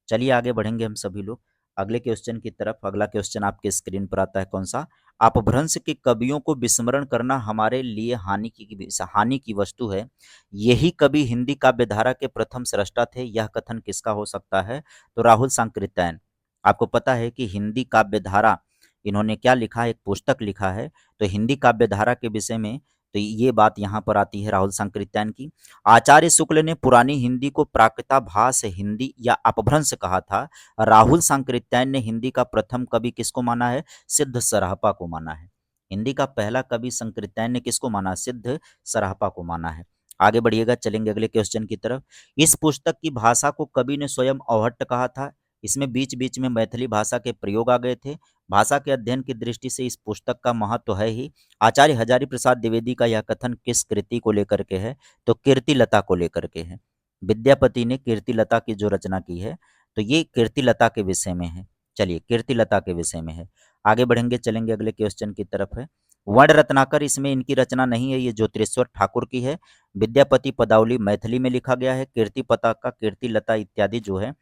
चलिए आगे बढ़ेंगे हम सभी लोग अगले क्वेश्चन की तरफ। अगला क्वेश्चन आपके स्क्रीन पर आता है, कौन सा? अपभ्रंश के कवियों को विस्मरण करना हमारे लिए हानि की वस्तु है। यही कवि हिंदी काव्यधारा के प्रथम सृष्टा थे। यह कथन किसका हो सकता है? तो राहुल सांकृत्यायन। आपको पता है कि हिंदी काव्यधारा इन्होंने क्या लिखा है? एक पुस्तक लिखा है। तो हिंदी काव्यधारा के विषय में तो ये बात यहाँ पर आती है राहुल सांकृत्यायन की। आचार्य शुक्ल ने पुरानी हिंदी को प्राकृताभास हिंदी या अपभ्रंश कहा था। राहुल सांकृत्यायन ने हिंदी का प्रथम कवि किसको माना है? सिद्ध सराहपा को माना है। हिंदी का पहला कवि सांकृत्यायन ने किसको माना? सिद्ध सराहपा को माना है। आगे बढ़िएगा, चलेंगे अगले क्वेश्चन की तरफ। इस पुस्तक की भाषा को कवि ने स्वयं अवहट्ट कहा था। इसमें बीच बीच में मैथिली भाषा के प्रयोग आ गए थे। भाषा के अध्ययन की दृष्टि से इस पुस्तक का महत्व है ही। आचार्य हजारी प्रसाद द्विवेदी का यह कथन किस कृति को लेकर के है? तो कीर्तिलता को लेकर के है। विद्यापति ने कीर्तिलता की जो रचना की है, तो ये कीर्तिलता के विषय में है। चलिए कीर्तिलता के विषय में है। आगे बढ़ेंगे, चलेंगे अगले क्वेश्चन की तरफ है। वर्ण रत्नाकर इसमें इनकी रचना नहीं है, ये ज्योतिरेश्वर ठाकुर की है। विद्यापति पदावली मैथिली में लिखा गया है। कीर्ति पताका, कीर्तिलता इत्यादि जो है,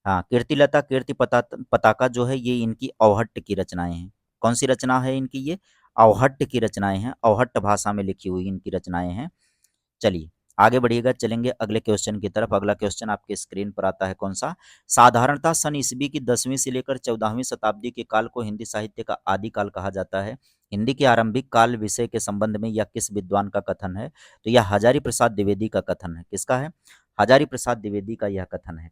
हाँ कीर्तिलता, पताका जो है ये इनकी अवहट्ट की रचनाएं हैं। कौन सी रचना है इनकी? ये अवहट्ट की रचनाएं हैं, अवहट्ट भाषा में लिखी हुई इनकी रचनाएं हैं। चलिए आगे बढ़िएगा, चलेंगे अगले क्वेश्चन की तरफ। अगला क्वेश्चन आपके स्क्रीन पर आता है, कौन सा? साधारणतः सन ईसवी की 10वीं से लेकर 14वीं शताब्दी के काल को हिंदी साहित्य का आदि काल कहा जाता है। हिंदी के आरंभिक काल विषय के संबंध में यह किस विद्वान का कथन है? तो यह हजारी प्रसाद द्विवेदी का कथन है। किसका है? हजारी प्रसाद द्विवेदी का यह कथन है।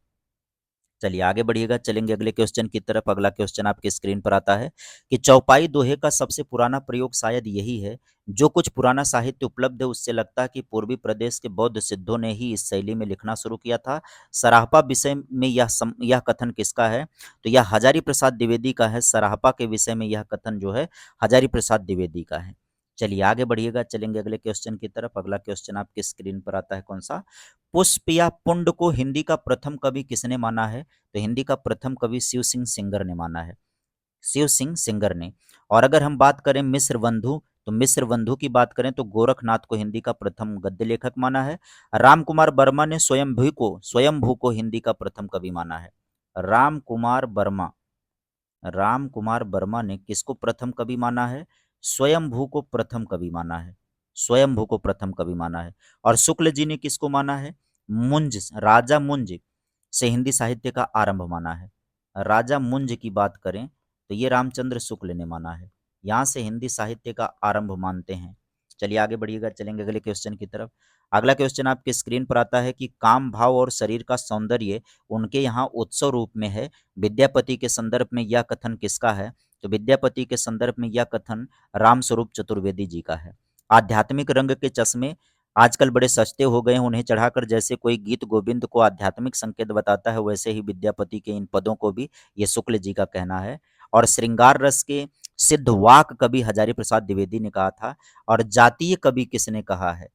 चलिए आगे बढ़िएगा, चलेंगे अगले क्वेश्चन की तरफ। अगला क्वेश्चन आपके स्क्रीन पर आता है कि चौपाई दोहे का सबसे पुराना प्रयोग शायद यही है। जो कुछ पुराना साहित्य उपलब्ध है उससे लगता है कि पूर्वी प्रदेश के बौद्ध सिद्धों ने ही इस शैली में लिखना शुरू किया था। सराहपा विषय में यह कथन किसका है? तो यह हजारी प्रसाद द्विवेदी का है। सराहपा के विषय में यह कथन जो है हजारी प्रसाद द्विवेदी का है। चलिए आगे बढ़िएगा, चलेंगे अगले क्वेश्चन की तरफ। अगला क्वेश्चन आपके स्क्रीन पर आता है, कौन सा? पुष्प या पुंड को हिंदी का प्रथम कवि किसने माना है? तो हिंदी का प्रथम कवि शिव सिंह सिंगर ने माना है। शिव सिंह सिंगर ने। और अगर हम बात करें मिश्र बंधु, तो मिश्र बंधु की बात करें तो गोरखनाथ को हिंदी का प्रथम गद्य लेखक माना है। राम कुमार वर्मा ने स्वयंभू को हिंदी का प्रथम कवि माना है। राम कुमार वर्मा राम कुमार वर्मा ने किसको प्रथम कवि माना है? स्वयंभू को प्रथम कवि माना है। स्वयंभू को प्रथम कवि माना है। और शुक्ल जी ने किसको माना है? मुंज, राजा मुंज से हिंदी साहित्य का आरंभ माना है। राजा मुंज की बात करें तो ये रामचंद्र शुक्ल ने माना है। यहाँ से हिंदी साहित्य का आरंभ मानते हैं। चलिए आगे बढ़िएगा, चलेंगे अगले क्वेश्चन की तरफ। अगला क्वेश्चन आपके स्क्रीन पर आता है कि काम भाव और शरीर का सौंदर्य उनके यहाँ उत्सव रूप में है। विद्यापति के संदर्भ में यह कथन किसका है? तो विद्यापति के संदर्भ में यह कथन रामस्वरूप चतुर्वेदी जी का है। आध्यात्मिक रंग के चश्मे आजकल बड़े सस्ते हो गए हैं, उन्हें चढ़ाकर जैसे कोई गीत गोविंद को आध्यात्मिक संकेत बताता है, वैसे ही विद्यापति के इन पदों को भी ये शुक्ल जी का कहना है। और श्रृंगार रस के सिद्ध वाक कवि हजारी प्रसाद द्विवेदी ने कहा था। और जातीय कवि किसने कहा है?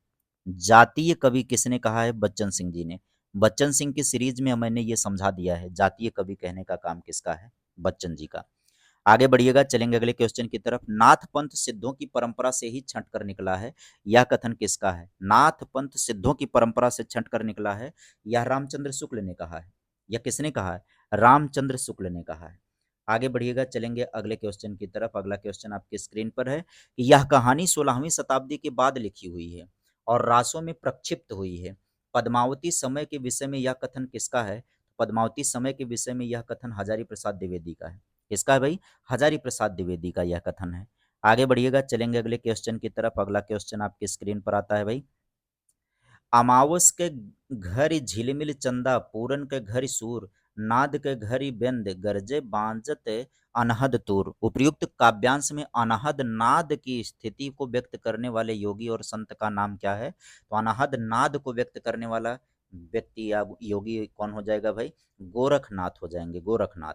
जातीय कवि किसने कहा है? बच्चन सिंह जी ने। बच्चन सिंह की सीरीज में मैंने ये समझा दिया है, जातीय कवि कहने का काम किसका है? बच्चन जी का। आगे बढ़िएगा, चलेंगे अगले क्वेश्चन की तरफ। नाथ पंथ सिद्धों की परंपरा से ही छंट कर निकला है, यह कथन किसका है? नाथ पंथ सिद्धों की परंपरा से छंट कर निकला है, यह रामचंद्र शुक्ल ने कहा है। यह किसने कहा है? रामचंद्र शुक्ल ने कहा है। आगे बढ़िएगा, चलेंगे अगले क्वेश्चन की तरफ। अगला क्वेश्चन आपकी स्क्रीन पर है कि यह कहानी 16वीं शताब्दी के बाद लिखी हुई है और रासों में प्रक्षिप्त हुई है। पद्मावती समय के विषय में यह कथन किसका है? पद्मावती समय के विषय में यह कथन हजारी प्रसाद द्विवेदी का है। किसका है भाई? हजारी प्रसाद द्विवेदी का यह कथन है। आगे बढ़िएगा, चलेंगे अगले क्वेश्चन की तरफ। अगला क्वेश्चन आपकी स्क्रीन पर आता है भाई। अमावस के घर झिलमिल चंदा, पूरन के घर सूर, नाद के घर बेंद, गरजे बांजत अनहद तूर। उपर्युक्त काव्यांश में अनहद नाद की स्थिति को व्यक्त करने वाले योगी और संत का नाम क्या है? तो अनहद नाद को व्यक्त करने वाला व्यक्ति या योगी कौन हो जाएगा भाई? गोरखनाथ हो जाएंगे, गोरखनाथ।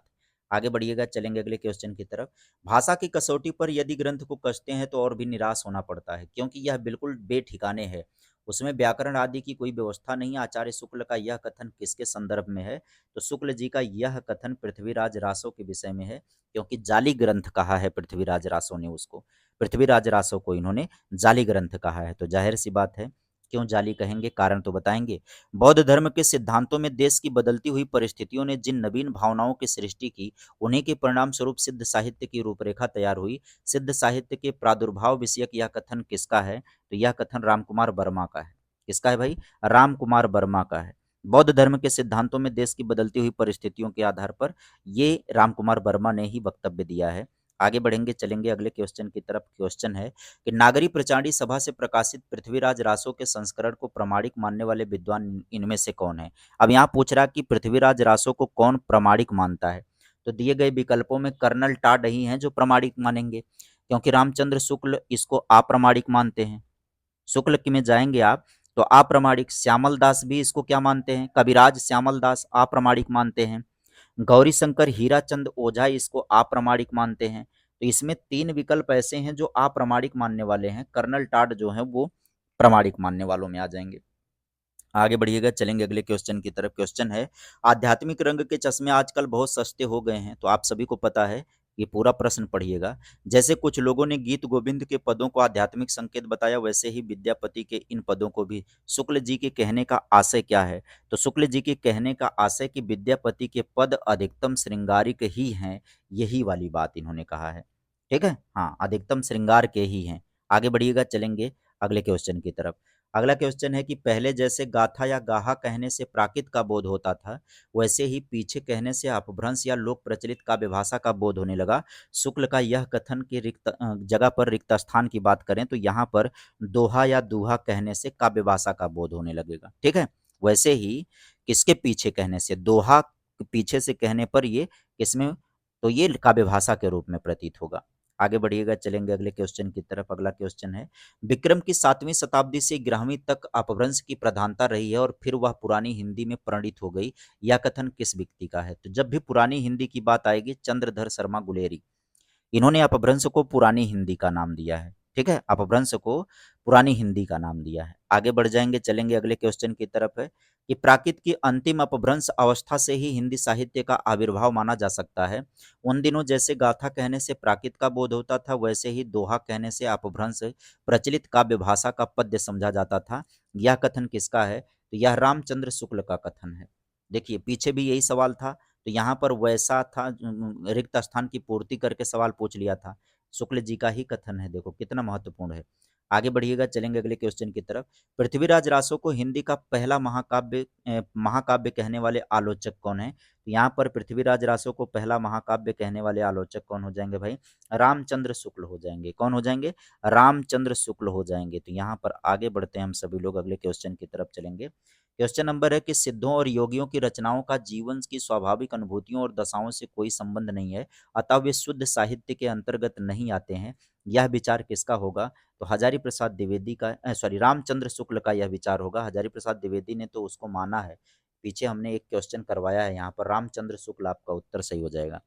आगे बढ़िएगा, चलेंगे अगले क्वेश्चन की तरफ। भाषा की कसौटी पर यदि ग्रंथ को कसते हैं तो और भी निराश होना पड़ता है, क्योंकि यह बिल्कुल बेठिकाने है। उसमें व्याकरण आदि की कोई व्यवस्था नहीं है। आचार्य शुक्ल का यह कथन किसके संदर्भ में है? तो शुक्ल जी का यह कथन पृथ्वीराज रासो के विषय में है, क्योंकि जाली ग्रंथ कहा है पृथ्वीराज रासो ने उसको। पृथ्वीराज रासो को इन्होंने जाली ग्रंथ कहा है, तो जाहिर सी बात है क्यों जाली कहेंगे, कारण तो बताएंगे। बौद्ध धर्म के सिद्धांतों में देश की बदलती हुई परिस्थितियों ने जिन नवीन भावनाओं की सृष्टि की, उन्हीं के परिणाम स्वरूप सिद्ध साहित्य की रूपरेखा तैयार हुई। सिद्ध साहित्य के प्रादुर्भाव विषयक यह कथन किसका है? तो यह कथन रामकुमार वर्मा का है। किसका है भाई? रामकुमार वर्मा का है। बौद्ध धर्म के सिद्धांतों में देश की बदलती हुई परिस्थितियों के आधार पर ये रामकुमार वर्मा ने ही वक्तव्य दिया है। आगे बढ़ेंगे, चलेंगे अगले क्वेश्चन की तरफ। क्वेश्चन है कि नागरी प्रचारणी सभा से प्रकाशित पृथ्वीराज रासो के संस्करण को प्रामाणिक मानने वाले विद्वान इनमें से कौन है? अब यहाँ पूछ रहा कि पृथ्वीराज रासो को कौन प्रामाणिक मानता है? तो दिए गए विकल्पों में कर्नल टाड ही हैं जो प्रामाणिक मानेंगे, क्योंकि रामचंद्र शुक्ल इसको अप्रामाणिक मानते हैं। शुक्ल की में जाएंगे आप तो अप्रामाणिक। श्यामल दास भी इसको क्या मानते हैं? कविराज श्यामल दास अप्रामाणिक मानते हैं। गौरी शंकर हीराचंद ओझा इसको अप्रामाणिक मानते हैं। तो इसमें 3 विकल्प ऐसे हैं जो अप्रामाणिक मानने वाले हैं। कर्नल टाड जो है वो प्रामाणिक मानने वालों में आ जाएंगे। आगे बढ़िएगा, चलेंगे अगले क्वेश्चन की तरफ। क्वेश्चन है आध्यात्मिक रंग के चश्मे आजकल बहुत सस्ते हो गए हैं, तो आप सभी को पता है। ये पूरा प्रश्न पढ़िएगा। जैसे कुछ लोगों ने गीत गोविंद के पदों को आध्यात्मिक संकेत बताया, वैसे ही विद्यापति के इन पदों को भी। शुक्ल जी के कहने का आशय क्या है? तो शुक्ल जी के कहने का आशय कि विद्यापति के पद अधिकतम श्रृंगारिक ही हैं, यही वाली बात इन्होंने कहा है। ठीक है, हाँ, अधिकतम श्रृंगार के ही हैं। आगे बढ़िएगा, चलेंगे अगले क्वेश्चन की तरफ। अगला क्वेश्चन है कि पहले जैसे गाथा या गाहा कहने से प्राकृत का बोध होता था, वैसे ही पीछे कहने से अपभ्रंश या लोक प्रचलित काव्य भाषा का बोध होने लगा। शुक्ल का यह कथन की जगह पर रिक्त स्थान की बात करें तो यहाँ पर दोहा या दूहा कहने से काव्य भाषा का बोध होने लगेगा। ठीक है, वैसे ही किसके पीछे कहने से, दोहा पीछे से कहने पर ये किसमें, तो ये काव्य भाषा के रूप में प्रतीत होगा। आगे बढ़िएगा, चलेंगे अगले क्वेश्चन की तरफ। अगला क्वेश्चन है, विक्रम की 7वीं शताब्दी से 11वीं तक अपभ्रंश की प्रधानता रही है और फिर वह पुरानी हिंदी में परिणित हो गई। यह कथन किस व्यक्ति का है? तो जब भी पुरानी हिंदी की बात आएगी, चंद्रधर शर्मा गुलेरी, इन्होंने अपभ्रंश को पुरानी हिंदी का नाम दिया है। ठीक है, अपभ्रंश को पुरानी हिंदी का नाम दिया है। आगे बढ़ जाएंगे, चलेंगे अगले क्वेश्चन की तरफ। है कि प्राकृत की अंतिम अपभ्रंश अवस्था से ही हिंदी साहित्य का आविर्भाव माना जा सकता है। उन दिनों जैसे गाथा कहने से प्राकृत का बोध होता था, वैसे ही दोहा कहने से अपभ्रंश प्रचलित काव्य भाषा का पद्य समझा जाता था। यह कथन किसका है? तो यह रामचंद्र शुक्ल का कथन है। देखिए, पीछे भी यही सवाल था, तो यहाँ पर वैसा था, रिक्त स्थान की पूर्ति करके सवाल पूछ लिया था। शुक्ल जी का ही कथन है, देखो कितना महत्वपूर्ण है। आगे बढ़िएगा, चलेंगे अगले क्वेश्चन की तरफ। पृथ्वीराज रासो को हिंदी का पहला महाकाव्य कहने वाले आलोचक कौन है? तो यहाँ पर पृथ्वीराज रासो को पहला महाकाव्य कहने वाले आलोचक कौन हो जाएंगे भाई? रामचंद्र शुक्ल हो जाएंगे। कौन हो जाएंगे? रामचंद्र शुक्ल हो जाएंगे। तो यहाँ पर आगे बढ़ते हैं हम सभी लोग, अगले क्वेश्चन की तरफ चलेंगे। क्वेश्चन नंबर है कि सिद्धों और योगियों की रचनाओं का जीवन की स्वाभाविक अनुभूतियों और दशाओं से कोई संबंध नहीं है, अतः वे शुद्ध साहित्य के अंतर्गत नहीं आते हैं। यह विचार किसका होगा? तो हजारी प्रसाद द्विवेदी का, सॉरी, रामचंद्र शुक्ल का यह विचार होगा। हजारी प्रसाद द्विवेदी ने तो उसको माना है। पीछे हमने एक क्वेश्चन करवाया है, यहाँ पर रामचंद्र शुक्ल आपका उत्तर सही हो जाएगा।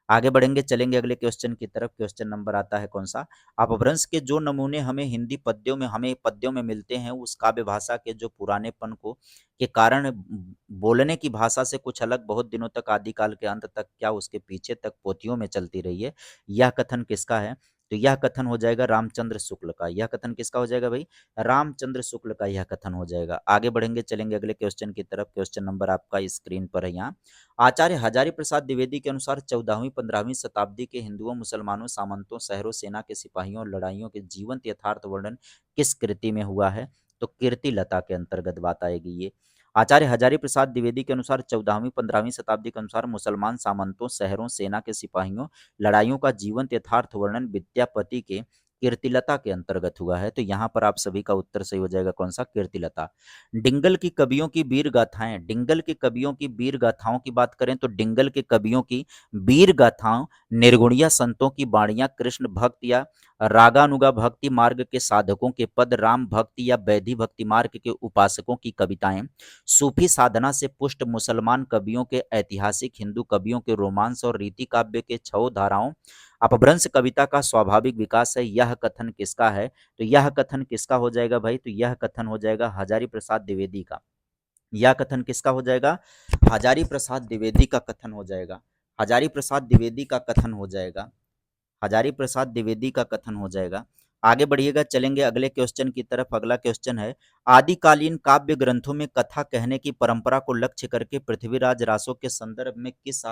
आगे बढ़ेंगे, चलेंगे अगले क्वेश्चन की तरफ। क्वेश्चन नंबर आता है कौन सा? अपभ्रंश के जो नमूने हमें पद्यों में मिलते हैं, उस काव्य भाषा के जो पुरानेपन को के कारण बोलने की भाषा से कुछ अलग बहुत दिनों तक, आदिकाल के अंत तक, क्या उसके पीछे तक पोथियों में चलती रही है। यह कथन किसका है? तो यह कथन हो जाएगा रामचंद्र शुक्ल का। यह कथन किसका हो जाएगा भाई? रामचंद्र शुक्ल का यह कथन हो जाएगा। आगे बढ़ेंगे, चलेंगे अगले क्वेश्चन की तरफ। क्वेश्चन नंबर आपका स्क्रीन पर है यहाँ। आचार्य हजारी प्रसाद द्विवेदी के अनुसार 14वीं-15वीं शताब्दी के हिंदुओं, मुसलमानों, सामंतों, शहरों, सेना के सिपाहियों और लड़ाइयों के जीवंत यथार्थ वर्णन किस कृति में हुआ है? तो कीर्ति लता के अंतर्गत बात आएगी ये। आचार्य हजारी प्रसाद द्विवेदी के अनुसार 14वीं-15वीं शताब्दी के अनुसार मुसलमान, सामंतों, शहरों, सेना के सिपाहियों, लड़ाइयों का जीवंत यथार्थ वर्णन विद्यापति के कीर्तिलता के अंतर्गत हुआ है। तो यहाँ पर आप सभी का उत्तर सही हो जाएगा, कौन सा? कीर्तिलता। डिंगल की कवियों की वीर गाथाएं, डिंगल के कवियों की वीर गाथाओं की बात करें तो डिंगल के कवियों की वीर गाथाओं निर्गुणिया संतों की बाणियां, कृष्ण भक्त या रागानुगा भक्ति मार्ग के साधकों के पद, राम भक्ति या वैधि भक्ति मार्ग के उपासकों की कविताएं, सूफी साधना से पुष्ट मुसलमान कवियों के, ऐतिहासिक हिंदू कवियों के रोमांस और रीति काव्य के छह धाराओं, अपभ्रंश कविता का स्वाभाविक विकास है। यह कथन किसका है? तो यह कथन किसका हो जाएगा भाई? तो यह कथन हो जाएगा हजारी प्रसाद द्विवेदी का। यह कथन किसका हो जाएगा? हजारी प्रसाद द्विवेदी का कथन हो जाएगा। हजारी प्रसाद द्विवेदी का कथन हो जाएगा। हजारी प्रसाद द्विवेदी का कथन हो जाएगा। आगे बढ़िएगा, चलेंगे अगले क्वेश्चन की तरफ। अगला क्वेश्चन है, आदिकालीन काव्य ग्रंथों में कथा कहने की परंपरा को लक्ष्य करके पृथ्वीराज रासो के संदर्भ में किस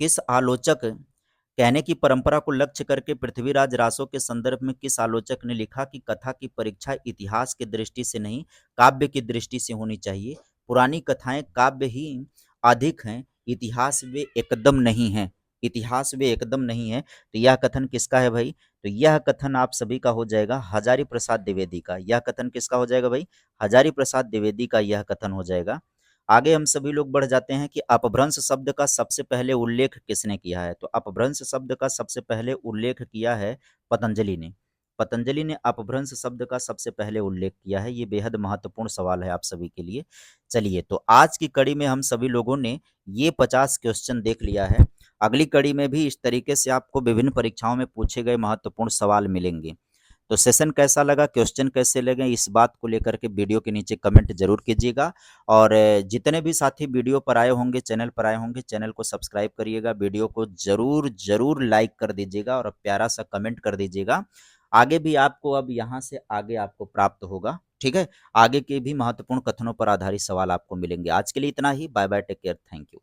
किस आलोचक कहने की परंपरा को लक्ष्य करके पृथ्वीराज रासो के संदर्भ में किस आलोचक ने लिखा कि कथा की परीक्षा इतिहास की दृष्टि से नहीं, काव्य की दृष्टि से होनी चाहिए। पुरानी कथाएं काव्य ही अधिक हैं, इतिहास वे एकदम नहीं है। इतिहास वे एकदम नहीं है। तो यह कथन किसका है भाई? तो यह कथन आप सभी का हो जाएगा हजारी प्रसाद द्विवेदी का। यह कथन किसका हो जाएगा भाई? हजारी प्रसाद द्विवेदी का यह कथन हो जाएगा। आगे हम सभी लोग बढ़ जाते हैं कि अपभ्रंश शब्द का सबसे पहले उल्लेख किसने किया है? तो अपभ्रंश शब्द का सबसे पहले उल्लेख किया है पतंजलि ने। पतंजलि ने अपभ्रंश शब्द का सबसे पहले उल्लेख किया है। ये बेहद महत्वपूर्ण सवाल है आप सभी के लिए। चलिए, तो आज की कड़ी में हम सभी लोगों ने ये 50 क्वेश्चन देख लिया है। अगली कड़ी में भी इस तरीके से आपको विभिन्न परीक्षाओं में पूछे गए महत्वपूर्ण सवाल मिलेंगे। तो सेशन कैसा लगा, क्वेश्चन कैसे लगे, इस बात को लेकर के वीडियो के नीचे कमेंट जरूर कीजिएगा। और जितने भी साथी वीडियो पर आए होंगे, चैनल पर आए होंगे, चैनल को सब्सक्राइब करिएगा, वीडियो को जरूर जरूर लाइक कर दीजिएगा और प्यारा सा कमेंट कर दीजिएगा। आगे भी आपको, अब यहाँ से आगे आपको प्राप्त होगा, ठीक है। आगे के भी महत्वपूर्ण कथनों पर आधारित सवाल आपको मिलेंगे। आज के लिए इतना ही। Bye bye, take care, thank you.